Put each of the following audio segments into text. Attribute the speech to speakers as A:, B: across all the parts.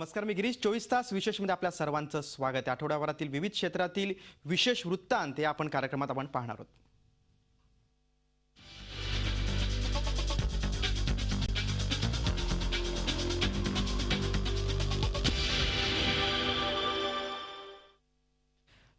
A: नमस्कार, मी गिरीश. 24 तास विशेषमध्ये आपल्या सर्वांचं स्वागत आहे. आठवड्याभरातील विविध क्षेत्रातील विशेष वृत्तांत हे आपण कार्यक्रमात पाहणार आहोत.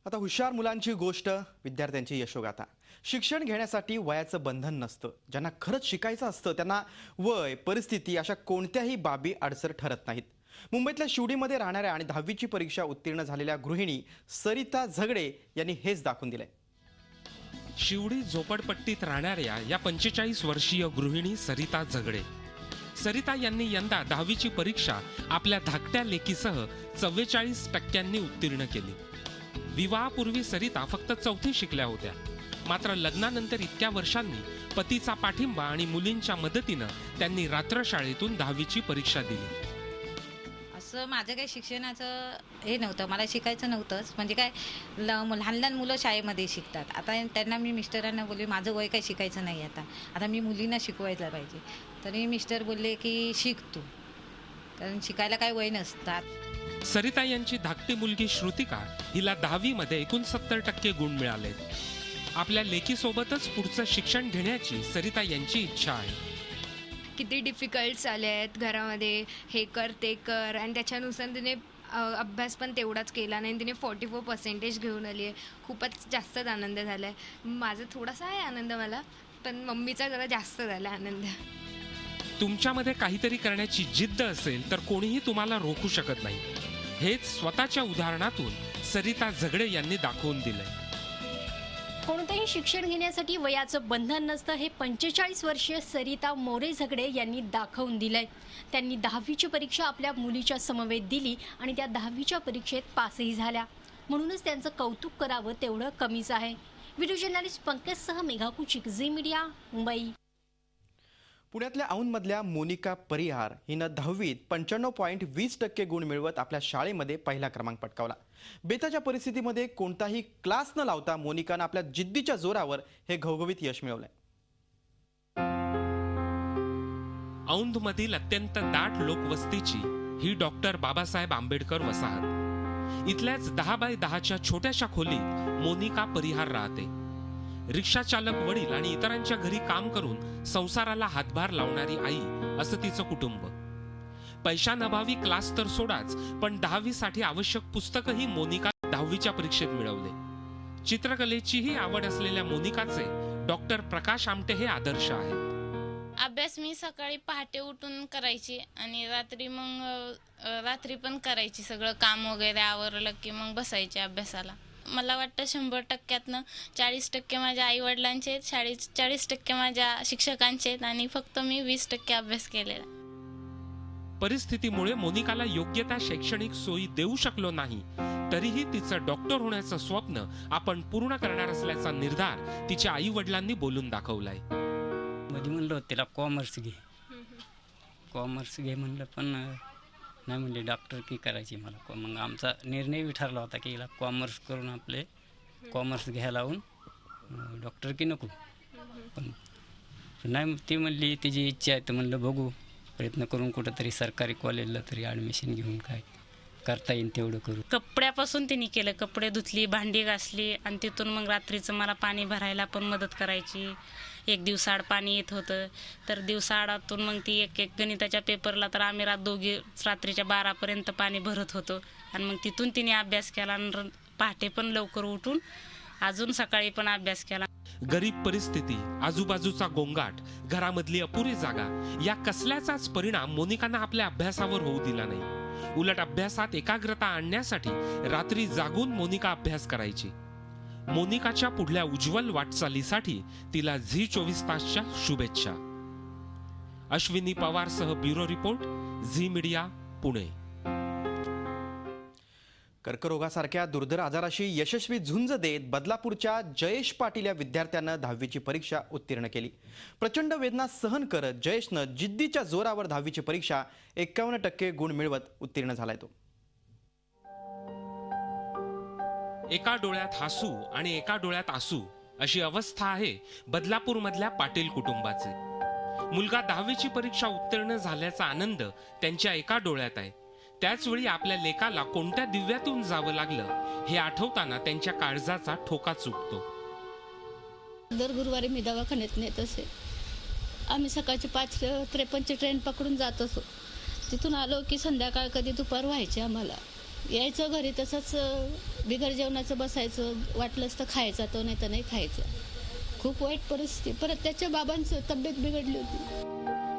A: आता हुशार मुलांची गोष्ट, विद्यार्थ्यांची यशोगाथा. शिक्षण घेण्यासाठी वयाचं बंधन नसतं. ज्यांना खरंच शिकायचं असतं त्यांना वय, परिस्थिती अशा कोणत्याही बाबी अडसर ठरत नाहीत. मुंबईतल्या शिवडीमध्ये राहणाऱ्या आणि 10वीची परीक्षा उत्तीर्ण झालेल्या गृहिणी सरिता झगडे यांनी हेच दाखवून दिलंय.
B: शिवडी झोपडपट्टीत राहणाऱ्या या 45 वर्षीय गृहिणी सरिता झगडे. सरिता यांनी यंदा 10वीची परीक्षा आपल्या धाकट्या लेकीसह 44% उत्तीर्ण केली. विवाहापूर्वी सरिता फक्त 4थी शिकल्या होत्या. मात्र लग्नानंतर इतक्या वर्षांनी पतीचा पाठिंबा आणि मुलींच्या मदतीनं त्यांनी रात्रशाळेतून 10वीची परीक्षा दिली.
C: असं माझं काही शिक्षणाचं हे नव्हतं, मला शिकायचं नव्हतंच. म्हणजे काय, लहान लहान मुलं शाळेमध्ये शिकतात. आता त्यांना मी मिस्टरांना बोलले माझं वय काही शिकायचं नाही, आता मी मुलींना शिकवायला पाहिजे. तरी मिस्टर बोलले की शिक तू, कारण शिकायला काय वय नसतात.
B: सरिता यांची धाकटी मुलगी श्रुतिका हिला 10वीमध्ये 69% गुण मिळाले. आपल्या लेकीसोबतच पुढचं शिक्षण घेण्याची सरिता यांची इच्छा आहे.
D: किती डिफिकल्ट झाले आहेत घरामध्ये, हे कर ते कर, आणि त्याच्यानुसार तिने अभ्यास पण तेवढाच केला नाही. तिने 44% घेऊन आली आहे. खूपच जास्तच आनंद झाला आहे. माझा थोडासा आहे आनंद मला, पण मम्मीचा जरा जास्त झाला आनंद.
B: तुमच्यामध्ये काहीतरी करण्याची जिद्द असेल तर कोणीही तुम्हाला रोखू शकत नाही. हेच स्वतःच्या उदाहरणातून सरिता झगडे यांनी दाखवून दिलंय.
E: कोणतेही शिक्षण घेण्यासाठी वयाचं बंधन नसतं हे 45 वर्षीय सरिता मोरे झगडे यांनी दाखवून दिलंय. त्यांनी 10वीची परीक्षा आपल्या मुलीच्या समवेत दिली आणि त्या 10वीच्या परीक्षेत पासही झाल्या. म्हणूनच त्यांचं कौतुक करावं तेवढं कमीच आहे. व्हिडिओ जर्नलिस्ट पंकजसह मेघा कुचिक, झी मीडिया, मुंबई.
A: पुण्यातल्या औंधमधल्या मोनिका परिहार हिनं 10वीत 95.20% गुण मिळवत आपल्या शाळेमध्ये पहिला क्रमांक पटकावला. बेताच्या परिस्थितीमध्ये कोणताही क्लास न लावता मोनिकानं आपल्या जिद्दीच्या जोरावर हे घवघवीत यश मिळवलंय.
B: औंधमधील अत्यंत दाट लोकवस्तीची ही डॉक्टर बाबासाहेब आंबेडकर वसाहत. इथल्याच 10x10च्या छोट्याशा खोलीत मोनिका परिहार राहते. रिक्षा चालक वडील आणि इतरांच्या घरी काम करून संसाराला हातभार लावणारी आई असं तिचं कुटुंब. पैशांअभावी क्लास तर सोडाच, पण 10वीसाठी आवश्यक पुस्तकही मोनिका 10वीच्या परीक्षेत मिळवले. चित्रकलेचीही आवड असलेल्या मोनिकाचे डॉक्टर प्रकाश आमटे हे आदर्श आहेत.
F: अभ्यास मी सकाळी पहाटे उठून करायची आणि रात्री पण करायची. सगळं काम वगैरे आवरलं की मग बसायचे अभ्यासाला. मला वाटतं 100%तनं 40% माझ्या आई वडिलांचे आहेत, 40% माझ्या शिक्षकांचे आहेत आणि फक्त मी 20% अभ्यास केलेला.
B: परिस्थितीमुळे मोनिकाला योग्य त्या शैक्षणिक सोयी देऊ शकलो नाही, तरीही तिचं डॉक्टर होण्याचं स्वप्न आपण पूर्ण करणार असल्याचा निर्धार तिच्या आई वडिलांनी बोलून दाखवलाय.
G: मध्ये म्हणलं होतं तिला कॉमर्स घे म्हणलं, पण नाही म्हणले डॉक्टर की करायची मला. मग आमचा निर्णय बी ठरला होता की हिला कॉमर्स करून आपले कॉमर्स घ्यायला लावून डॉक्टर की नको. पण नाही, ती म्हणली तिची इच्छा आहे तर म्हणलं बघू, प्रयत्न करून कुठंतरी सरकारी कॉलेजला तरी ॲडमिशन घेऊन काय करता येईल तेवढं करू.
F: कपड्यापासून तिने केलं. कपडे धुतली, भांडी घासली आणि तिथून मग रात्रीचं मला पाणी भरायला पण मदत करायची. 1 दिवसाआड पाणी येत होतं तर दिवसाआडातून मग ती एक गणिताच्या पेपरला तर आम्ही दोघी रात्रीच्या 12पर्यंत पाणी भरत होतो. आणि मग तिथून तिने अभ्यास केला आणि पहाटे पण लवकर उठून अजून सकाळी पण अभ्यास केला.
B: गरीब परिस्थिती, आजूबाजूचा गोंगाट, घरामधली अपुरी जागा या कसल्याचाच परिणाम मोनिकानं आपल्या अभ्यासावर होऊ दिला नाही. उलट अभ्यासात एकाग्रता आणण्यासाठी रात्री जागून मोनिका अभ्यास करायची. मोनिकाच्या पुढल्या उज्ज्वल वाटचालीसाठी तिला झी 24 तासच्या शुभेच्छा. अश्विनी पवारसह ब्युरो रिपोर्ट, झी मीडिया, पुणे.
A: कर्करोगासारख्या दुर्धर आजाराशी यशस्वी झुंज देत बदलापूरच्या जयेश पाटील या विद्यार्थ्यानं 10वीची परीक्षा उत्तीर्ण केली. प्रचंड वेदना सहन करत जयेशनं जिद्दीच्या जोरावर 10वीची परीक्षा 51% गुण मिळवत उत्तीर्ण झालाय. तो
B: एका डोळ्यात हसू आणि एका डोळ्यात आसू अशी अवस्था आहे बदलापूर मधल्या पाटील कुटुंबाचे. मुलगा 10वीची परीक्षा उत्तीर्ण झाल्याचा आनंद त्यांच्या एका डोळ्यात आहे, त्याचवेळी आपल्या लेकाला कोणत्या दिव्यातून जावं लागलं हे आठवताना त्यांच्या काळजाचा ठोका चुकतो.
H: दर गुरुवारी मी दवाखान्यात नेत असे. आम्ही सकाळची 5:53 ट्रेन पकडून जात असो. तिथून आलो की संध्याकाळ कधी दुपार व्हायची. आम्हाला यायचं घरी तसंच बिगर जेवणाचं बसायचं. वाटलंच तर खायचं, तो नाही तर नाही खायचं. खूप वाईट परिस्थिती. परत त्याच्या बाबांची तब्येत बिघडली होती.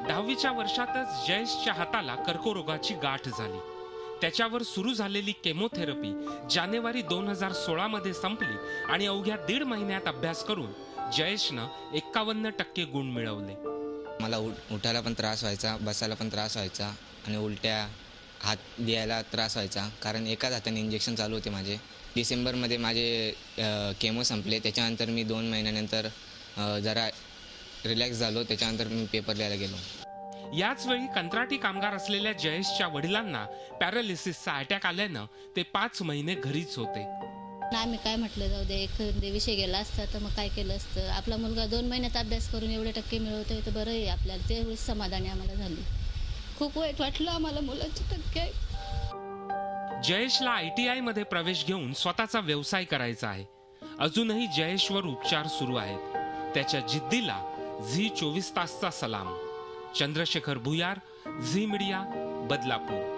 B: 10वीच्या वर्षातच जयेशच्या हाताला कर्करोगाची गाठ झाली. त्याच्यावर सुरू झालेली केमोथेरपी जानेवारी 2016 मध्ये संपली आणि अवघ्या 1.5 महिन्यात अभ्यास करून जयेशनं 51% गुण मिळवले.
I: मला उठायला पण त्रास व्हायचा, बसायला पण त्रास व्हायचा आणि उलट्या, हात द्यायला त्रास व्हायचा. कारण एकाच हाताने इंजेक्शन चालू होते माझे. डिसेंबरमध्ये माझे केमो संपले. त्याच्यानंतर मी 2 महिन्यानंतर जरा रिलॅक्स झालो. त्याच्यानंतर मी पेपर द्यायला गेलो.
B: याच वेळी कंत्राटी कामगार असलेल्या जयेशच्या वडिलांना पॅरालिसिसचा अटॅक आल्यानं ते 5 महिने घरीच होते.
H: आम्ही काय म्हटलं, जाऊ दे, एखादा विषय गेला असता तर मग काय केलं असतं. आपला मुलगा 2 महिन्यात अभ्यास करून एवढे टक्के मिळवतोय तर बरं आहे आपल्याला. तेवढी समाधानी आम्हाला झाली. खूप वाईट वाटलं आम्हाला मुलाचे टक्के.
B: जयेशला ITI मध्ये प्रवेश घेऊन स्वतःचा व्यवसाय करायचा आहे. अजूनही जयेशवर उपचार सुरू आहेत. त्याच्या जिद्दीला झी 24 तासचा सलाम. चंद्रशेखर भुयार, झी मीडिया, बदलापूर.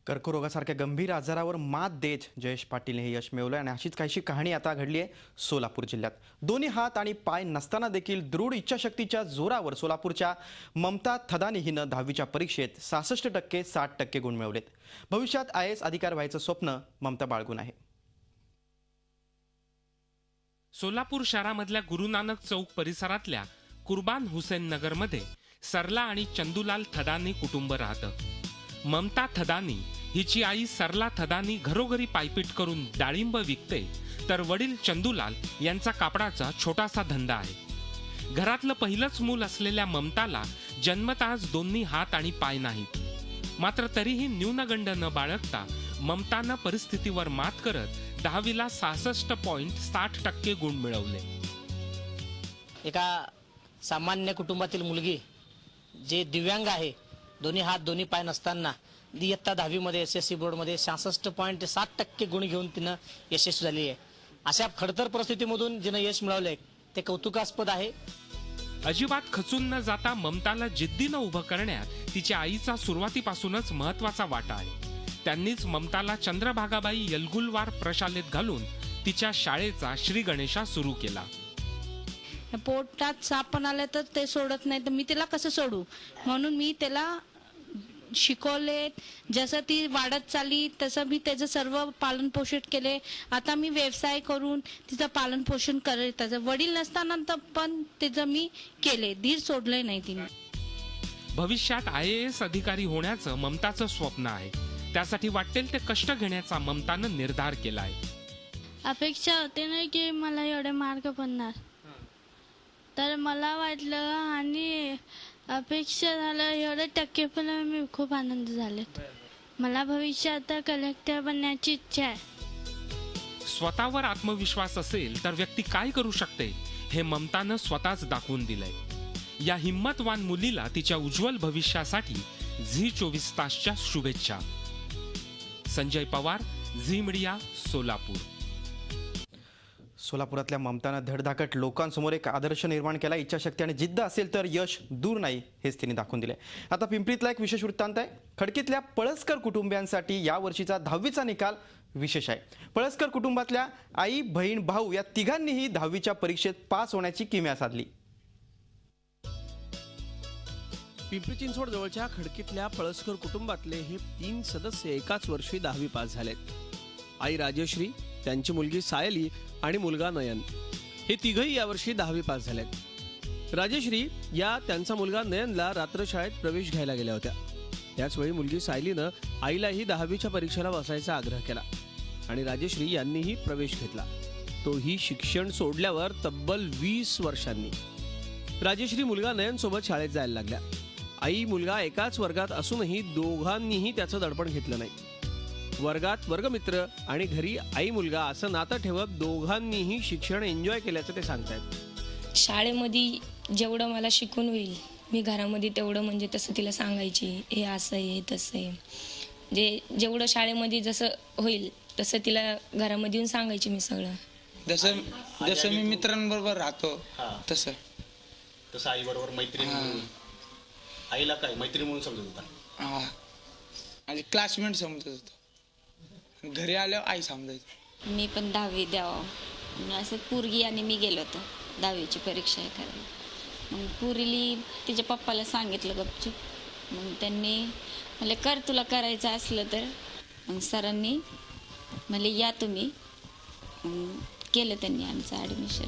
A: कर्करोगासारख्या गंभीर आजारावर मात देत जयेश पाटीलने हे यश मिळवलं आणि अशीच काहीशी कहाणी आता घडली आहे सोलापूर जिल्ह्यात. दोन्ही हात आणि पाय नसताना देखील दृढ इच्छाशक्तीच्या जोरावर सोलापूरच्या ममता थदानी हिनं 10वीच्या परीक्षेत 66% 60% गुण मिळवलेत. भविष्यात IAS अधिकारी व्हायचं स्वप्न ममता बाळगून आहे.
B: सोलापूर शहरामधल्या गुरुनानक चौक परिसरातल्या कुर्बान हुसेन नगरमध्ये सरला आणि चंदूलाल थदानी कुटुंब राहतं. ममता थदानी हिची आई सरला थदानी घरोघरी पायपीट करून डाळिंब विकते, तर वडील चंदूलाल यांचा कापडाचा छोटासा धंदा आहे. घरातलं पहिलंच मूल असलेल्या ममताला जन्मताच दोन्ही हात आणि पाय नाहीत. मात्र तरीही न्यूनगंड न बाळगता ममतानं परिस्थितीवर मात करत 10वीला 66.60% गुण मिळवले.
J: एका सामान्य कुटुंबातील मुलगी जे दिव्यांग आहे, दोन्ही हात दोन्ही पाय नसताना इयत्ता 10वीमध्ये SSC बोर्डमध्ये 66.60% गुण घेऊन तिनं यशस्वी झाली आहे. अशा खडतर परिस्थितीमधून जिनं यश मिळवलंय ते कौतुकास्पद आहे.
B: अजिबात खचून न जाता ममताला जिद्दीनं उभं करण्यात तिच्या आईचा सुरुवातीपासूनच महत्वाचा वाटा आहे. त्यांनीच ममताला चंद्रभागाबाई यलगुलवार प्रशालेत घालून तिच्या शाळेचा श्री गणेशा सुरू केला.
K: पोटात साप पण आले तर ते सोडत नाही, तर मी तिला कसं सोडू, म्हणून मी त्याला शिकवले. जसं ती वाढत चालली तसं मी त्याचं सर्व पालन पोषण केले. आता मी व्यवसाय करून तिचं पालन पोषण करे. त्याचं वडील नसताना पण त्याचं मी केले, धीर सोडले नाही तिने.
B: भविष्यात IAS अधिकारी होण्याचं ममताचं स्वप्न आहे. त्यासाठी वाटेल ते कष्ट घेण्याचा ममतानं निर्धार केलाय.
K: अपेक्षा होते नाही की मला एवढे मार्क पडणार, तर मला वाटलं आणि अपेक्षा झालं एवढे टक्के पण मी खूप आनंद झाले. मला भविष्यात कलेक्टर बनण्याची इच्छा आहे.
B: स्वतःवर आत्मविश्वास असेल तर व्यक्ती काय करू शकते हे ममतानं स्वतःच दाखवून दिलंय. या हिम्मतवान मुलीला तिच्या उज्ज्वल भविष्यासाठी झी 24 तासच्या शुभेच्छा. संजय पवार, झी मीडिया, सोलापूर.
A: सोलापुरातल्या ममतानं धडधाकट लोकांसमोर एक आदर्श निर्माण केला. इच्छाशक्ती आणि जिद्द असेल तर यश दूर नाही हेच तिने दाखवून दिले. आता पिंपरीतला एक विशेष वृत्तांत आहे. खडकीतल्या पळसकर कुटुंबियांसाठी या वर्षीचा 10वीचा निकाल विशेष आहे. पळसकर कुटुंबातल्या आई, बहीण, भाऊ या तिघांनीही 10वीच्या परीक्षेत पास होण्याची किमया साधली.
L: पिंपरी चिंचवड जवळच्या खडकीतल्या पळसकर कुटुंबातले हे 3 सदस्य एकाच वर्षी 10वी पास झालेत. आई राजश्री, त्यांची मुलगी सायली आणि मुलगा नयन हे तिघही यावर्षी 10वी पास झालेत. राजश्री या त्यांचा मुलगा नयनला रात्रशाळेत प्रवेश घ्यायला गेल्या होत्या. त्याचवेळी मुलगी सायलीनं आईलाही 10वीच्या परीक्षेला बसायचा आग्रह केला आणि राजश्री यांनीही प्रवेश घेतला. तोही शिक्षण सोडल्यावर तब्बल 20 वर्षांनी. राजश्री मुलगा नयन सोबत शाळेत जायला लागल्या. आई मुलगा एकाच वर्गात असूनही दोघांनीही त्याचं दडपण घेतलं नाही. वर्गात वर्गमित्र आणि घरी आई मुलगा असं नातं ठेवत दोघांनीही शिक्षण एन्जॉय केल्याचं ते सांगतायत.
M: शाळेमध्ये जेवढं मला शिकून होईल मी घरामध्ये तेवढं म्हणजे तसं तिला सांगायची, हे असं आहे, हे तसं आहे. जेवढं शाळेमध्ये जसं होईल तसं तिला घरामध्ये येऊन सांगायची मी सगळं.
N: जसं मी मित्रांबरोबर राहतो तसं
O: आई बरोबर मैत्रीण म्हणून. आईला काय मैत्रीण म्हणून समजत होता?
N: माझे क्लासमेट समजत होतो. घरी आल्यावर आई समजायची.
P: मी पण 10वी द्यावं असं पोरगी आणि मी गेलो होतो 10वीची परीक्षा करायला. मग पुरीली तिच्या पप्पाला सांगितलं गपचूप. मग त्यांनी म्हणले कर तुला करायचं असलं तर. मग सरांनी म्हणले या तुम्ही. केलं त्यांनी आमचं ॲडमिशन.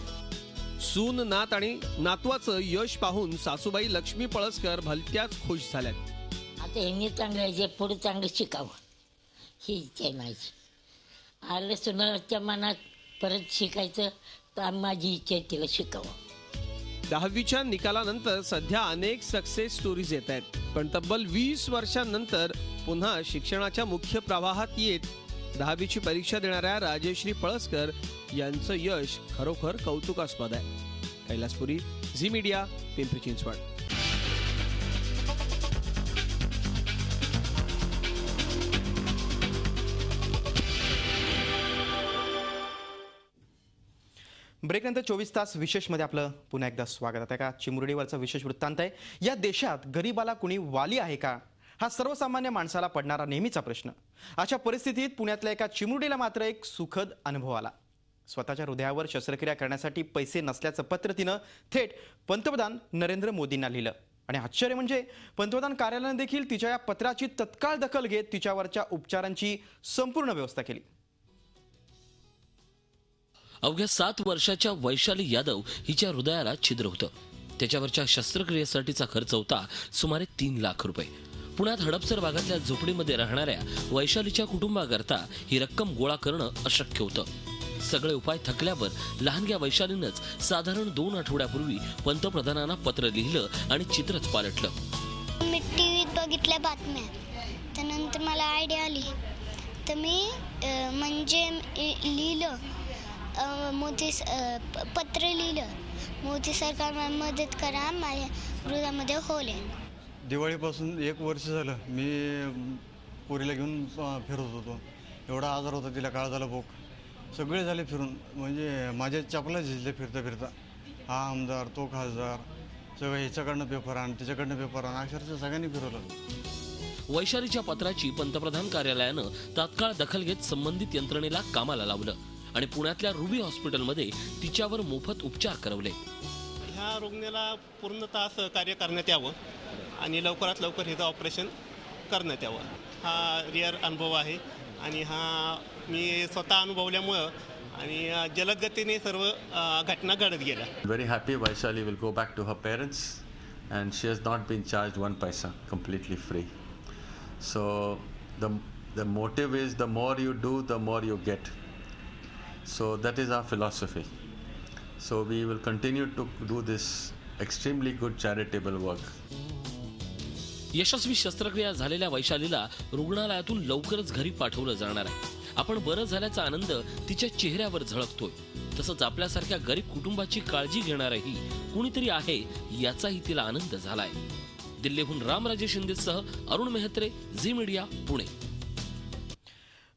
L: सून, नात आणि नातवाचं यश पाहून सासूबाई लक्ष्मी पळसकर भलत्याच खुश झाल्यात.
Q: आता ह्यांनी चांगलं जे पुढे चांगलं शिकावं ही इच्छा आहे माझी. आलं सुनाच्या मनात परत शिकायचं तर माझी इच्छा आहे तिला शिकावं.
L: 10वीच्या निकालानंतर सध्या अनेक सक्सेस स्टोरीज येत आहेत, पण तब्बल 20 वर्षांनंतर पुन्हा शिक्षणाच्या मुख्य प्रवाहात येत 10वीची परीक्षा देणाऱ्या राजेश्री पळसकर यांचं यश खरोखर कौतुकास्पद आहे. कैलासपुरी, झी मीडिया, पिंपरी चिंचवड.
A: ब्रेकनंतर 24 तास विशेषमध्ये आपलं पुन्हा एकदा स्वागत आहे. का चिमुरडीवरचा विशेष वृत्तांत आहे. या देशात गरीबाला कुणी वाली आहे का, हा सर्वसामान्य माणसाला पडणारा नेहमीचा प्रश्न. अशा परिस्थितीत पुण्यातल्या एका चिमुरडीला मात्र एक सुखद अनुभव आला. स्वतःच्या हृदयावर शस्त्रक्रिया करण्यासाठी पैसे नसल्याचं पत्र तिनं थेट पंतप्रधान नरेंद्र मोदींना लिहिलं. आणि आश्चर्य म्हणजे पंतप्रधान कार्यालयाने देखील तिच्या या पत्राची तत्काळ दखल घेत तिच्यावरच्या उपचारांची संपूर्ण व्यवस्था केली.
R: अवघ्या 7 वर्षाच्या वैशाली यादव हिच्या हृदयाला छिद्र होतं. त्याच्यावरच्या शस्त्रक्रियेसाठीचा खर्च होता सुमारे 3 लाख रुपये. पुण्यात हडपसर भागातल्या झोपडीमध्ये राहणाऱ्या वैशालीच्या कुटुंबाकरता ही रक्कम गोळा करणं अशक्य होतं. सगळे उपाय थकल्यावर लहानग्या वैशालीनंच साधारण 2 आठवड्यापूर्वी पंतप्रधानांना पत्र लिहिलं आणि चित्रच पालटलं.
S: मी टीव्हीत बघितल्या बातम्या, त्यानंतर मला आयडिया आली तर मी म्हणजे लिहिलं पत्र लिहिलं, मोदी सरकार मला मदत करा, माझ्या हृदयामध्ये होल आहे.
T: दिवाळीपासून 1 वर्ष झालं मी पोरीला घेऊन फिरत होतो. एवढा आजार होता तिला, काळ झाला भोक, सगळे झाले फिरून, म्हणजे माझ्या चपला झिजले फिरता फिरता. हा आमदार, तो खासदार, सगळं ह्याच्याकडनं पेपर आण, त्याच्याकडनं पेपर आण, अक्षरशः सगळ्यांनी फिरवलं.
R: वैशालीच्या पत्राची पंतप्रधान कार्यालयानं तात्काळ दखल घेत संबंधित यंत्रणेला कामाला लावलं आणि पुण्यातल्या रुबी हॉस्पिटलमध्ये तिच्यावर मोफत उपचार करवले.
O: ह्या रुग्णाला पूर्णतः सहकार्य करण्यात यावं आणि लवकरात लवकर हे ऑपरेशन करण्यात यावं. हा रिअर अनुभव आहे आणि हा मी स्वतः अनुभवल्यामुळं आणि जलद गतीने सर्व घटना घडत गेल्या.
U: Very happy Vaishali will go back to her parents and she has not been charged 1 paisa, completely free. So the motive is the more you do, the more you get. So that is our philosophy. So we will continue to do this extremely good charitable work.
R: यशस्वी शस्त्रक्रिया झालेल्या वैशालीला रुग्णालयातून लवकरच घरी पाठवलं जाणार आहे. आपण बरं झाल्याचा आनंद तिच्या चेहऱ्यावर झळकतोय. तसंच आपल्यासारख्या गरीब कुटुंबाची काळजी घेणारही कुणीतरी आहे याचाही तिला आनंद झालाय. दिल्लीहून रामराजे शिंदेसह अरुण मेहत्रे, झी मीडिया, पुणे.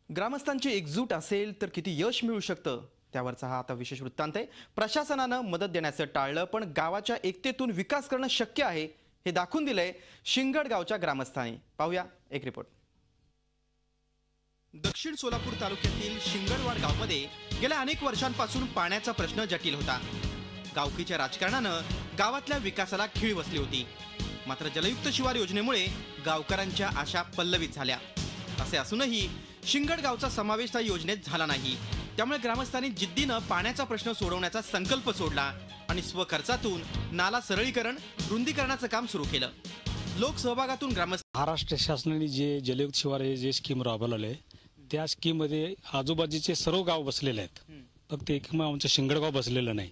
A: ग्रामस्थांची एकजूट असेल तर किती यश मिळू शकतं, त्यावरचा हा आता विशेष वृत्तांत आहे. प्रशासनानं मदत देण्याचं टाळलं, पण गावाच्या एकतेतून विकास करणं शक्य आहे हे दाखवून दिलंय शिंगड गावच्या ग्रामस्थांनी. पाहूया एक रिपोर्ट. दक्षिण सोलापूर तालुक्यातील शिंगडवाड गावमध्ये गेल्या अनेक वर्षांपासून पाण्याचा प्रश्न जटिल होता. गावकीच्या राजकारणानं गावातल्या विकासाला खीळ बसली होती. मात्र जलयुक्त शिवार योजनेमुळे गावकऱ्यांच्या आशा पल्लवित झाल्या. असे असूनही शिंगड गावचा समावेश त्या योजनेत झाला नाही. त्यामुळे ग्रामस्थांनी जिद्दीनं पाण्याचा प्रश्न सोडवण्याचा संकल्प सोडला आणि स्वखर्चातून नाला सरळीकरण, रुंदीकरणाचं काम सुरू केलं. लोकसहभागातून ग्रामस्थ.
V: महाराष्ट्र शासनाने जे जलयुक्त शिवार हे जे स्कीम राबवलेले त्या स्कीममध्ये आजूबाजूचे सर्व गाव बसलेले आहेत, फक्त एक आमचं शिंगडगाव बसलेलं नाही.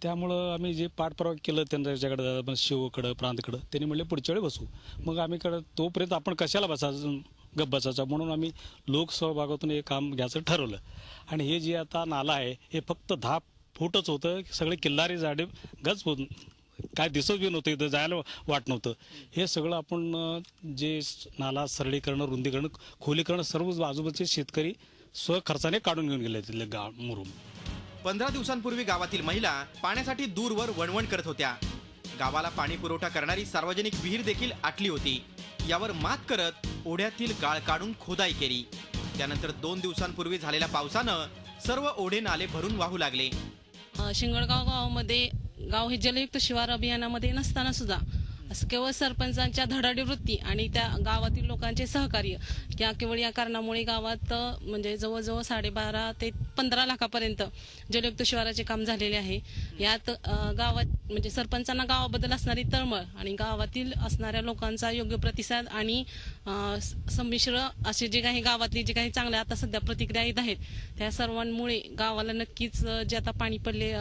V: त्यामुळं आम्ही जे पाठपुरावा केलं त्यांच्याकडे, शिवकडं, प्रांतकडं, त्यांनी म्हणले पुढच्या वेळी बसू. मग आम्ही तोपर्यंत आपण कशाला बसायचं, गप बसायचा, म्हणून आम्ही लोकसहभागातून हे काम घ्यायचं ठरवलं. आणि हे जे आता नाला आहे हे फक्त 10 फूटच होतं, सगळे किल्लारी झाडे गज काय दिसत बी नव्हतं, इथं जायला वाट नव्हतं. हे सगळं आपण जे नाला सरळीकरण, रुंदीकरण, खोलीकरण सर्व आजूबाजूचे शेतकरी स्वखर्चाने काढून घेऊन गेले तिथले मुरुम.
A: 15 दिवसांपूर्वी गावातील महिला पाण्यासाठी दूरवर वणवण करत होत्या. गावाला पाणी पुरवठा करणारी सार्वजनिक विहीर देखील आटली होती. यावर मात करत ओढ्यातील गाळ काढून खोदाई केली. त्यानंतर 2 दिवसांपूर्वी झालेल्या पावसानं सर्व ओढे नाले भरून वाहू लागले.
C: शिंगळगाव गावामध्ये गाव हे जलयुक्त शिवार अभियानामध्ये नसताना सुद्धा असं केवळ सरपंचांच्या धडाडी वृत्ती आणि त्या गावातील लोकांचे सहकार्य केवळ या कारणामुळे गावात म्हणजे जवळजवळ 12.5 ते 15 लाखापर्यंत जलयुक्त शिवाराचे काम झालेले आहे. यात गावात म्हणजे सरपंचांना गावाबद्दल असणारी तळमळ आणि गावातील असणाऱ्या लोकांचा योग्य प्रतिसाद आणि संमिश्र असे जे काही गावातली जे काही चांगल्या आता सध्या प्रतिक्रिया येत आहेत त्या सर्वांमुळे गावाला नक्कीच जे आता पाणी पडले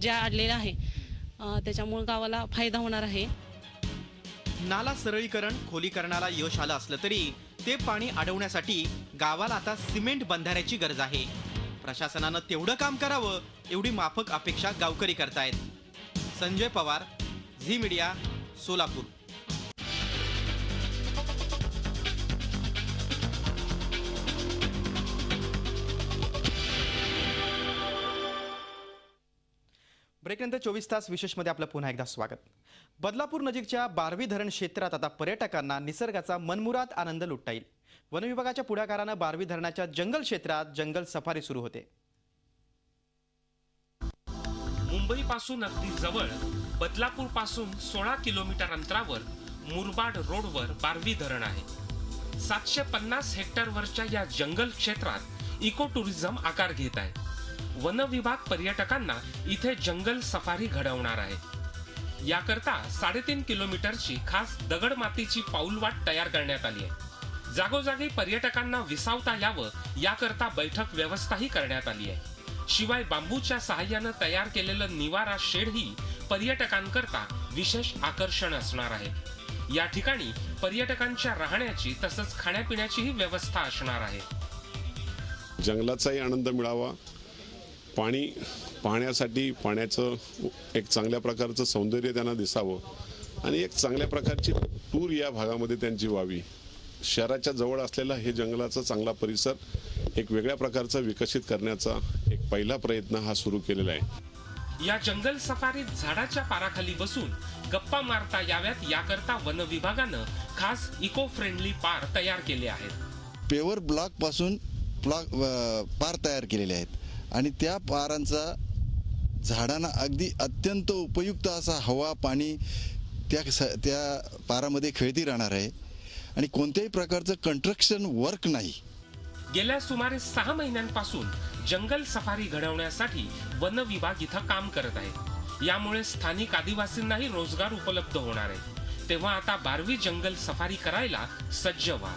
C: जे अडलेलं आहे त्याच्यामुळे गावाला फायदा होणार आहे.
A: नाला सरळीकरण खोलीकरणाला यश आलं असलं तरी ते पाणी अडवण्यासाठी गावाला आता सिमेंट बंधाऱ्याची गरज आहे. प्रशासनानं तेवढं काम करावं एवढी माफक अपेक्षा गावकरी करतायत. संजय पवार, झी मीडिया, सोलापूर. ब्रेकनंतर 24 तास विशेषमध्ये आपलं पुन्हा एकदा स्वागत. बदलापूर नजीकच्या बारवी धरण क्षेत्रात आता पर्यटकांना निसर्गाचा मनमुराद आनंद लुटता येईल. वन विभागाच्या पुढाकारानं बारवी धरणाच्या जंगल क्षेत्रात जंगल सफारी सुरू होते.
B: मुंबईपासून अगदी जवळ बदलापूर पासून 16 किलोमीटर अंतरावर मुरबाड रोडवर बारवी धरण आहे. 750 हेक्टरवरच्या या जंगल क्षेत्रात इको टुरिझम आकार घेत आहे. वन विभाग पर्यटकांना इथे जंगल सफारी घडवणार आहे. याकरता 3.5 किलोमीटरची खास दगड मातीची पाऊलवाट तयार करण्यात आली आहे. जागोजागी पर्यटकांना विसावता यावं याकरता बैठक व्यवस्थाही करण्यात आली आहे. शिवाय बांबूच्या सहाय्यानं तयार केलेलं निवारा शेडही पर्यटकांकरता विशेष आकर्षण असणार आहे. या ठिकाणी पर्यटकांच्या राहण्याची तसंच खाण्यापिण्याचीही व्यवस्था असणार आहे.
D: जंगलाचाही आनंद मिळावा, पाणी पाहण्यासाठी पाण्याचं एक चांगल्या प्रकारचं सौंदर्य त्यांना दिसावं आणि एक चांगल्या प्रकारची टूर या भागामध्ये त्यांची व्हावी. शहराच्या जवळ असलेला हे जंगलाचा चांगला परिसर एक वेगळ्या प्रकारचा विकसित करण्याचा एक पहिला प्रयत्न हा सुरू केलेला आहे.
B: या जंगल सफारीत झाडाच्या पाराखाली बसून गप्पा मारता याव्यात याकरता वन विभागानं खास इको फ्रेंडली पार तयार केले आहेत.
W: पेवर ब्लॉक पासून पार तयार केलेले आहेत आणि त्या पारांचा झाडांना अगदी अत्यंत उपयुक्त असा हवा पाणी त्या पारामध्ये खेळती राहणार आहे आणि कोणत्याही प्रकारचं कंस्ट्रक्शन वर्क नाही.
B: गेल्या सुमारे 6 महिन्यांपासून जंगल सफारी घडवण्यासाठी वन विभाग इथं काम करत आहे. यामुळे स्थानिक आदिवासींनाही रोजगार उपलब्ध होणार आहे. तेव्हा आता बारवी जंगल सफारी करायला सज्ज व्हा.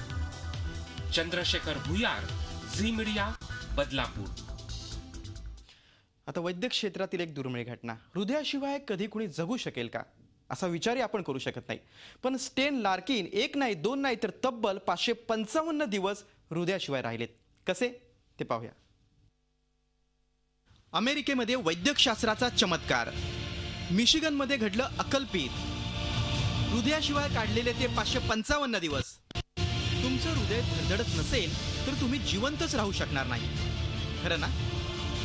B: चंद्रशेखर भुयार, झी मीडिया, बदलापूर.
A: आता वैद्यक क्षेत्रातील एक दुर्मिळ घटना. हृदयाशिवाय कधी कुणी जगू शकेल का असा विचारही आपण करू शकत नाही. पण स्टेन लार्किन 1 नाही 2 नाही तर तब्बल 555 दिवस हृदयाशिवाय राहिलेत. कसे ते पाहूया. अमेरिकेमध्ये वैद्यकशास्त्राचा चमत्कार. मिशिगनमध्ये घडलं अकल्पित. हृदयाशिवाय काढलेले ते 555 दिवस. तुमचं हृदय धडधडत नसेल तर तुम्ही जिवंतच राहू शकणार नाही. खरं ना?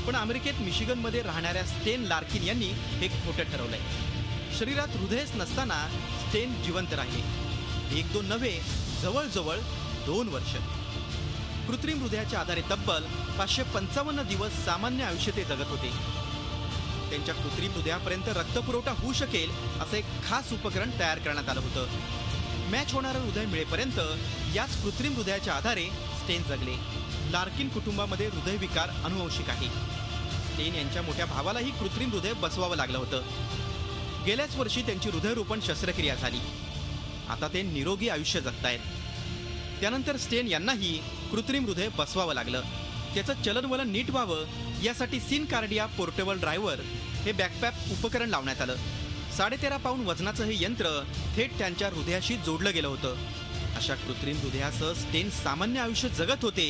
A: पण अमेरिकेत मिशिगनमध्ये राहणाऱ्या स्टेन लार्किन यांनी हे खोटं ठरवलंय. शरीरात हृदयच नसताना स्टेन जिवंत राहिले. 1-2 नव्हे, जवळजवळ 2 वर्ष. कृत्रिम हृदयाच्या आधारे तब्बल 555 दिवस सामान्य आयुष्य ते जगत होते. त्यांच्या कृत्रिम हृदयापर्यंत रक्तपुरवठा होऊ शकेल असं एक खास उपकरण तयार करण्यात आलं होतं. मॅच होणारं हृदय मिळेपर्यंत याच कृत्रिम हृदयाच्या आधारे स्टेन जगले. लार्किन कुटुंबामध्ये हृदयविकार अनुवंशिक आहे. स्टेन यांच्या मोठ्या भावालाही कृत्रिम हृदय बसवावं लागलं होतं. गेल्याच वर्षी त्यांची हृदयरोपण शस्त्रक्रिया झाली. आता ते निरोगी आयुष्य जगतायत. त्यानंतर स्टेन यांनाही कृत्रिम हृदय बसवावं लागलं. त्याचं चलनवलन नीट व्हावं यासाठी सिनकार्डिया पोर्टेबल ड्रायव्हर हे बॅकपॅक उपकरण लावण्यात आलं. 13.5 पाऊंड वजनाचं हे यंत्र थेट त्यांच्या हृदयाशी जोडलं गेलं होतं. अशा कृत्रिम हृदयासह स्टेन सामान्य आयुष्य जगत होते.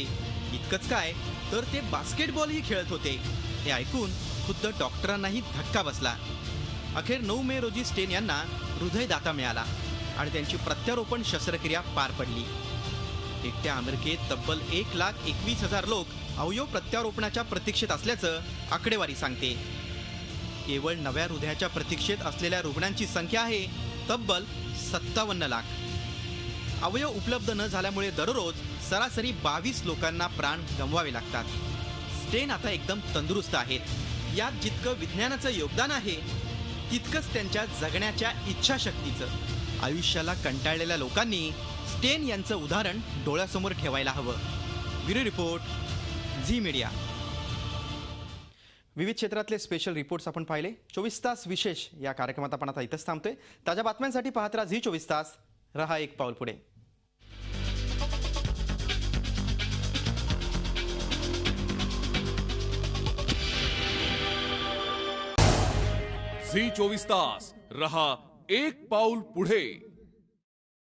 A: इतकंच काय तर ते बास्केटबॉलही खेळत होते. हे ऐकून खुद्द डॉक्टरांनाही धक्का बसला. अखेर 9 मे रोजी स्टेन यांना हृदयदाता मिळाला आणि त्यांची प्रत्यारोपण शस्त्रक्रिया पार पडली. एकट्या अमेरिकेत तब्बल 1,21,000 लोक अवयव प्रत्यारोपणाच्या प्रतीक्षेत असल्याचं आकडेवारी सांगते. केवळ नव्या हृदयाच्या प्रतीक्षेत असलेल्या रुग्णांची संख्या आहे तब्बल 57 लाख. अवयव उपलब्ध न झाल्यामुळे दररोज सरासरी 22 लोकांना प्राण गमवावे लागतात. स्टेन आता एकदम तंदुरुस्त आहेत. यात जितकं विज्ञानाचं योगदान आहे तितकंच त्यांच्या जगण्याच्या इच्छाशक्तीचं. आयुष्याला कंटाळलेल्या लोकांनी स्टेन यांचं उदाहरण डोळ्यासमोर ठेवायला हवं. Bureau report, Zee media. विविध क्षेत्रातले स्पेशल रिपोर्ट्स आपण पाहिले. 24 तास विशेष या कार्यक्रमात आपण आता इथंच थांबतोय. ताज्या बातम्यांसाठी पाहत राहा झी 24 तास. रहा एक पाऊल पुढे.
E: झी 24 तास रहा एक पाऊल पुढे.